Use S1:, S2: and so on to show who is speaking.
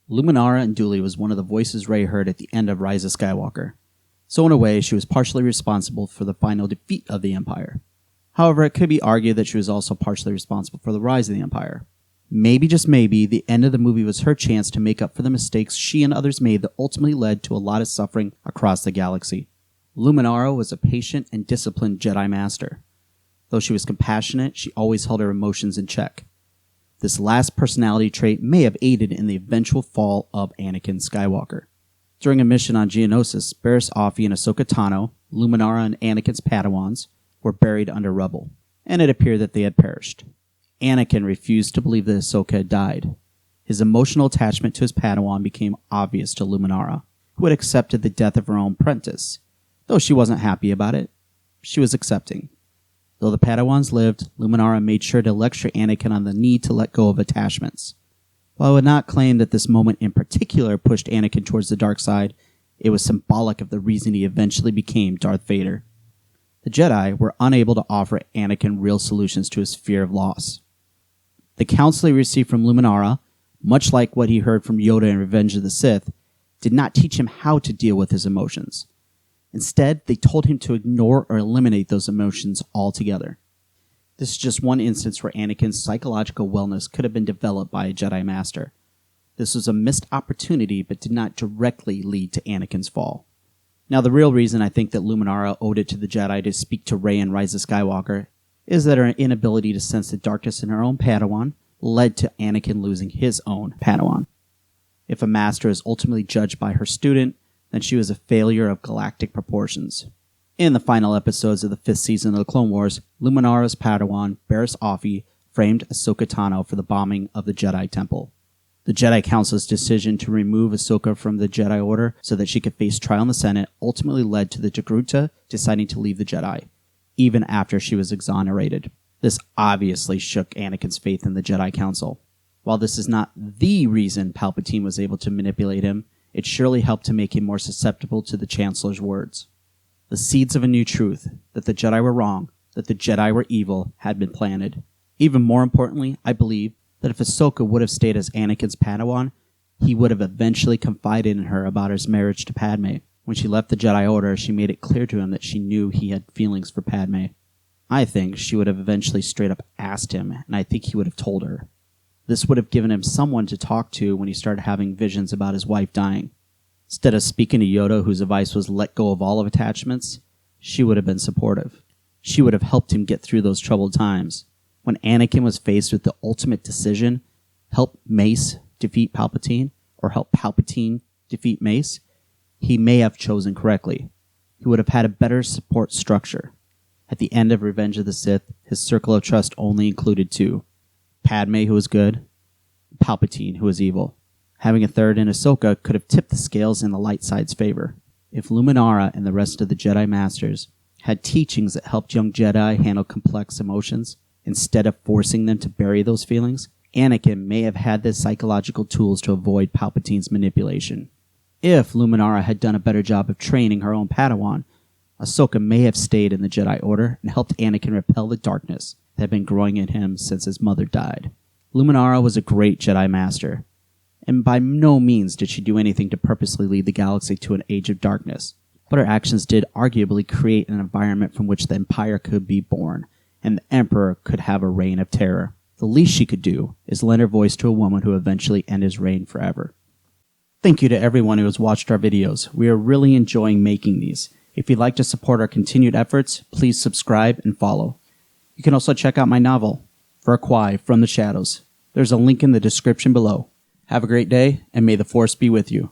S1: Luminara Unduli was one of the voices Rey heard at the end of Rise of Skywalker, so in a way she was partially responsible for the final defeat of the Empire. However, it could be argued that she was also partially responsible for the rise of the Empire. Maybe, just maybe, the end of the movie was her chance to make up for the mistakes she and others made that ultimately led to a lot of suffering across the galaxy. Luminara was a patient and disciplined Jedi Master. Though she was compassionate, she always held her emotions in check. This last personality trait may have aided in the eventual fall of Anakin Skywalker. During a mission on Geonosis, Barris Offee and Ahsoka Tano, Luminara and Anakin's Padawans, were buried under rubble, and it appeared that they had perished. Anakin refused to believe that Ahsoka had died. His emotional attachment to his Padawan became obvious to Luminara, who had accepted the death of her own apprentice. Though she wasn't happy about it, she was accepting. Though the Padawans lived, Luminara made sure to lecture Anakin on the need to let go of attachments. While I would not claim that this moment in particular pushed Anakin towards the dark side, it was symbolic of the reason he eventually became Darth Vader. The Jedi were unable to offer Anakin real solutions to his fear of loss. The counsel he received from Luminara, much like what he heard from Yoda in Revenge of the Sith, did not teach him how to deal with his emotions. Instead, they told him to ignore or eliminate those emotions altogether. This is just one instance where Anakin's psychological wellness could have been developed by a Jedi Master. This was a missed opportunity, but did not directly lead to Anakin's fall. Now, the real reason I think that Luminara owed it to the Jedi to speak to Rey in Rise of Skywalker is that her inability to sense the darkness in her own Padawan led to Anakin losing his own Padawan. If a master is ultimately judged by her student, then she was a failure of galactic proportions. In the final episodes of the 5th season of the Clone Wars, Luminara's Padawan, Barris Offee, framed Ahsoka Tano for the bombing of the Jedi Temple. The Jedi Council's decision to remove Ahsoka from the Jedi Order so that she could face trial in the Senate ultimately led to the Togruta deciding to leave the Jedi, even after she was exonerated. This obviously shook Anakin's faith in the Jedi Council. While this is not the reason Palpatine was able to manipulate him, it surely helped to make him more susceptible to the Chancellor's words. The seeds of a new truth, that the Jedi were wrong, that the Jedi were evil, had been planted. Even more importantly, I believe that if Ahsoka would have stayed as Anakin's Padawan, he would have eventually confided in her about his marriage to Padme. When she left the Jedi Order, she made it clear to him that she knew he had feelings for Padme. I think she would have eventually straight up asked him, and I think he would have told her. This would have given him someone to talk to when he started having visions about his wife dying. Instead of speaking to Yoda, whose advice was let go of all of attachments, she would have been supportive. She would have helped him get through those troubled times. When Anakin was faced with the ultimate decision, help Mace defeat Palpatine, or help Palpatine defeat Mace, he may have chosen correctly. He would have had a better support structure. At the end of Revenge of the Sith, his circle of trust only included 2. Padme, who was good, Palpatine, who was evil. Having a third in Ahsoka could have tipped the scales in the light side's favor. If Luminara and the rest of the Jedi Masters had teachings that helped young Jedi handle complex emotions, instead of forcing them to bury those feelings, Anakin may have had the psychological tools to avoid Palpatine's manipulation. If Luminara had done a better job of training her own Padawan, Ahsoka may have stayed in the Jedi Order and helped Anakin repel the darkness that had been growing in him since his mother died. Luminara was a great Jedi Master, and by no means did she do anything to purposely lead the galaxy to an age of darkness, but her actions did arguably create an environment from which the Empire could be born, and the Emperor could have a reign of terror. The least she could do is lend her voice to a woman who eventually ended his reign forever. Thank you to everyone who has watched our videos. We are really enjoying making these. If you'd like to support our continued efforts, please subscribe and follow. You can also check out my novel, Verquai From the Shadows. There's a link in the description below. Have a great day, and may the Force be with you.